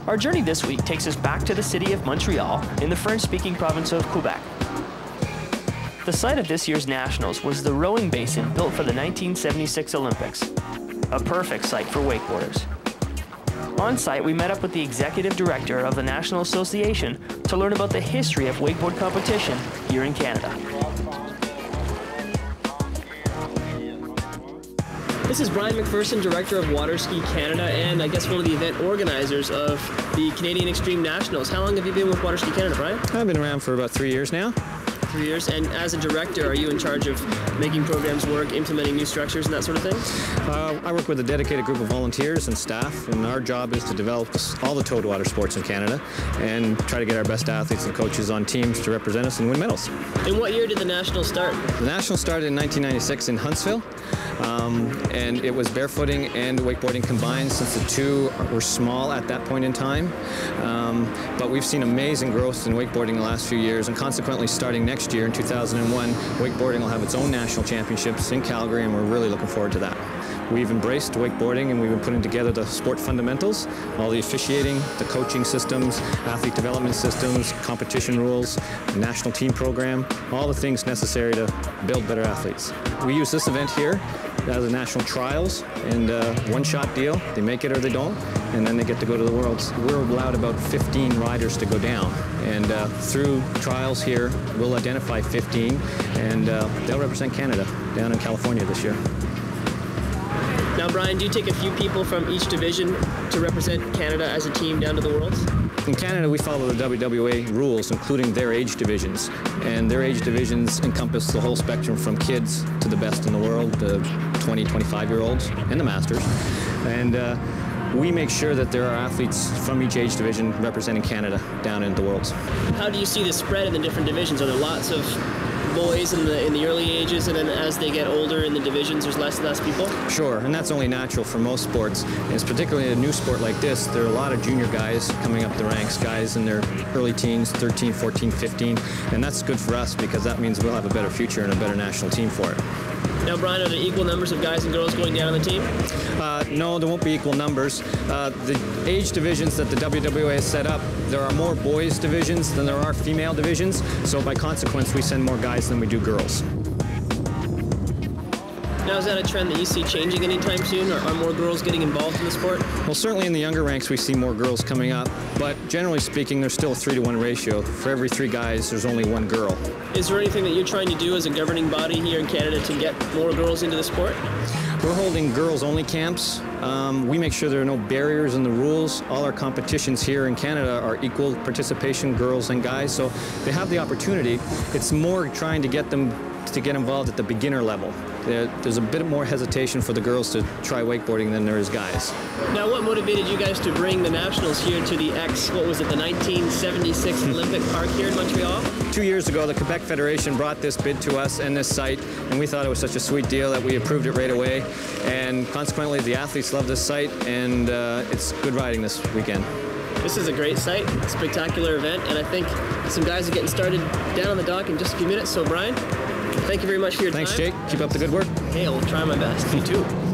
Our journey this week takes us back to the city of Montreal in the French-speaking province of Quebec. The site of this year's Nationals was the rowing basin built for the 1976 Olympics, a perfect site for wakeboarders. On site, we met up with the executive director of the National Association to learn about the history of wakeboard competition here in Canada. This is Brian McPherson, Director of Water Ski Canada, and I guess one of the event organizers of the Canadian Extreme Nationals. How long have you been with Water Ski Canada, Brian? I've been around for about 3 years now. 3 years, and as a director, are you in charge of making programs work, implementing new structures and that sort of thing? I work with a dedicated group of volunteers and staff, and our job is to develop all the towed water sports in Canada and try to get our best athletes and coaches on teams to represent us and win medals. In what year did the Nationals start? The Nationals started in 1996 in Huntsville, and it was barefooting and wakeboarding combined since the two were small at that point in time. But we've seen amazing growth in wakeboarding in the last few years, and consequently starting next year in 2001, wakeboarding will have its own national championships in Calgary, and we're really looking forward to that. We've embraced wakeboarding, and we've been putting together the sport fundamentals, all the officiating, the coaching systems, athlete development systems, competition rules, national team program, all the things necessary to build better athletes. We use this event here as a national trials, and one-shot deal. They make it or they don't, and then they get to go to the Worlds. We're allowed about 15 riders to go down, and through trials here, we'll identify 15, and they'll represent Canada down in California this year. Now, Brian, do you take a few people from each division to represent Canada as a team down to the Worlds? In Canada, we follow the WWA rules, including their age divisions. And their age divisions encompass the whole spectrum from kids to the best in the world, the 20, 25-year-olds, and the masters. And we make sure that there are athletes from each age division representing Canada down in the Worlds. How do you see the spread in the different divisions? Are there lots of boys in the early ages, and then as they get older in the divisions, there's less and less people? Sure, and that's only natural for most sports. And it's particularly a new sport like this. There are a lot of junior guys coming up the ranks, guys in their early teens, 13, 14, 15, and that's good for us because that means we'll have a better future and a better national team for it. Now, Brian, are there equal numbers of guys and girls going down on the team? No, there won't be equal numbers. The age divisions that the WWA has set up, there are more boys divisions than there are female divisions, so by consequence we send more guys than we do girls. Now, is that a trend that you see changing anytime soon, or are more girls getting involved in the sport? Well, certainly in the younger ranks we see more girls coming up, but generally speaking there's still a 3-to-1 ratio. For every 3 guys there's only 1 girl. Is there anything that you're trying to do as a governing body here in Canada to get more girls into the sport? We're holding girls-only camps. We make sure there are no barriers in the rules. All our competitions here in Canada are equal participation, girls and guys, so they have the opportunity. It's more trying to get them to get involved at the beginner level. There's a bit more hesitation for the girls to try wakeboarding than there is guys. Now, what motivated you guys to bring the Nationals here to the what was it, the 1976 Olympic Park here in Montreal? 2 years ago, the Quebec Federation brought this bid to us and this site, and we thought it was such a sweet deal that we approved it right away. And consequently, the athletes love this site, and it's good riding this weekend. This is a great site, a spectacular event, and I think some guys are getting started down on the dock in just a few minutes. So, Brian, thank you very much for your time. Thanks, Jake. Keep up the good work. Hey, I'll try my best. You too.